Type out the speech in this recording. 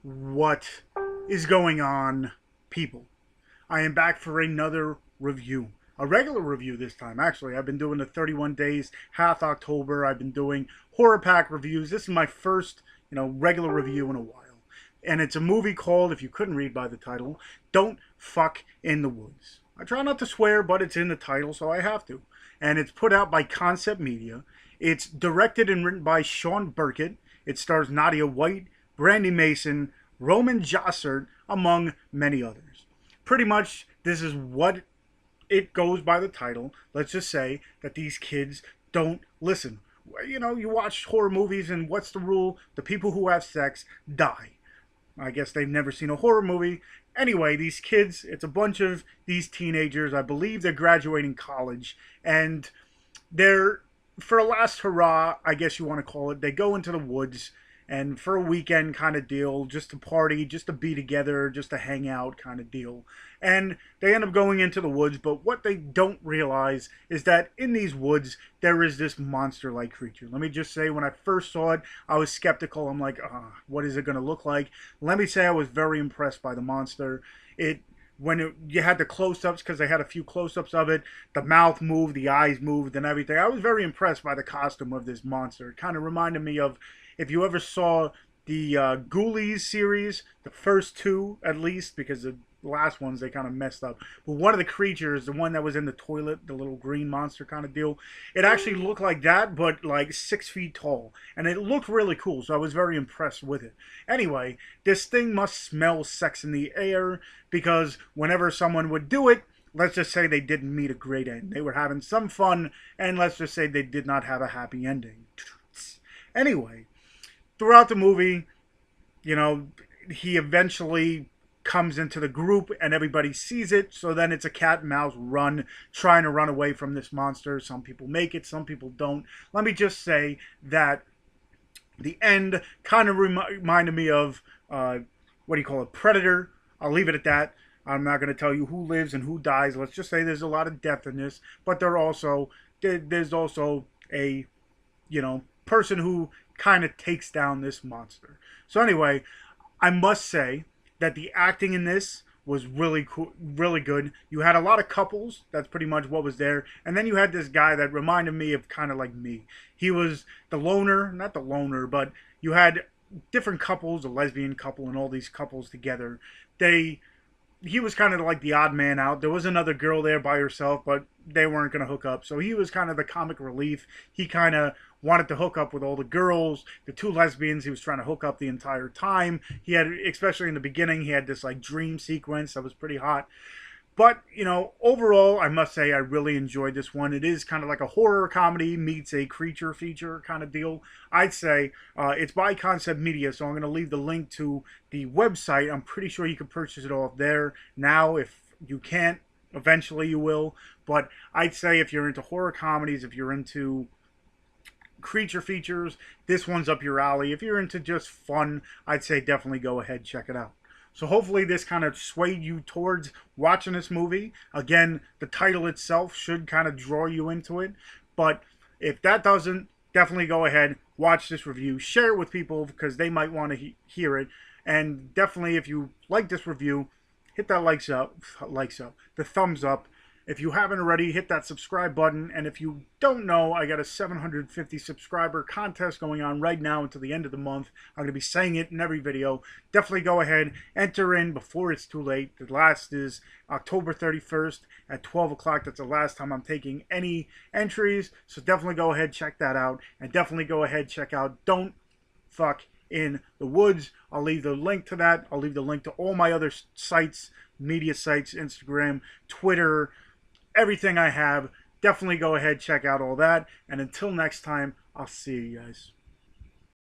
What is going on, people? I am back for another review. A regular review this time, actually. I've been doing the 31 days, half October. I've been doing horror pack reviews. This is my first, regular review in a while. And it's a movie called, if you couldn't read by the title, Don't Fuck in the Woods. I try not to swear, but it's in the title, so I have to. And it's put out by Concept Media. It's directed and written by Shawn Burkett. It stars Nadia White, Brandy Mason, Roman Jossart, among many others. Pretty much, this is what it goes by the title. Let's just say that these kids don't listen. You watch horror movies, and what's the rule? The people who have sex die. I guess they've never seen a horror movie. Anyway, these kids, it's a bunch of these teenagers. I believe they're graduating college, and they're, for a last hurrah, I guess you want to call it, they go into the woods and for a weekend kind of deal, just to party, just to be together, just to hang out kind of deal. And they end up going into the woods, but what they don't realize is that in these woods, there is this monster-like creature. Let me just say, when I first saw it, I was skeptical. I'm like, what is it going to look like? Let me say I was very impressed by the monster. You had the close-ups, because they had a few close-ups of it, the mouth moved, the eyes moved, and everything. I was very impressed by the costume of this monster. It kind of reminded me of, if you ever saw the Ghoulies series, the first two at least, because the last ones they kind of messed up. But one of the creatures, the one that was in the toilet, the little green monster kind of deal, it actually looked like that, but like 6 feet tall. And it looked really cool, so I was very impressed with it. Anyway, this thing must smell sex in the air, because whenever someone would do it, let's just say they didn't meet a great end. They were having some fun, and let's just say they did not have a happy ending. Anyway, throughout the movie, he eventually comes into the group and everybody sees it. So then it's a cat and mouse run, trying to run away from this monster. Some people make it, some people don't. Let me just say that the end kind of reminded me of, Predator. I'll leave it at that. I'm not going to tell you who lives and who dies. Let's just say there's a lot of death in this. But there's also a, person who kind of takes down this monster. So anyway, I must say that the acting in this was really cool, really good. You had a lot of couples. That's pretty much what was there. And then you had this guy that reminded me of kind of like me. He was the loner, not the loner, but you had different couples, a lesbian couple and all these couples together. He was kind of like the odd man out. There was another girl there by herself, but they weren't going to hook up. So he was kind of the comic relief. He kind of wanted to hook up with all the girls. The two lesbians, he was trying to hook up the entire time. He had, especially in the beginning, he had this like dream sequence that was pretty hot. But, overall, I must say I really enjoyed this one. It is kind of like a horror comedy meets a creature feature kind of deal. I'd say it's by Concept Media, so I'm going to leave the link to the website. I'm pretty sure you can purchase it off there now. If you can't, eventually you will. But I'd say if you're into horror comedies, if you're into creature features, this one's up your alley. If you're into just fun, I'd say definitely go ahead, check it out. So hopefully this kind of swayed you towards watching this movie. Again, the title itself should kind of draw you into it. But if that doesn't, definitely go ahead, watch this review. Share it with people because they might want to hear it. And definitely if you like this review, hit that the thumbs up. If you haven't already, hit that subscribe button. And if you don't know, I got a 750 subscriber contest going on right now until the end of the month. I'm going to be saying it in every video. Definitely go ahead, enter in before it's too late. The last is October 31st at 12 o'clock. That's the last time I'm taking any entries. So definitely go ahead, check that out. And definitely go ahead, check out Don't Fuck in the Woods. I'll leave the link to that. I'll leave the link to all my other sites, media sites, Instagram, Twitter, everything I have. Definitely go ahead, check out all that. And until next time, I'll see you guys.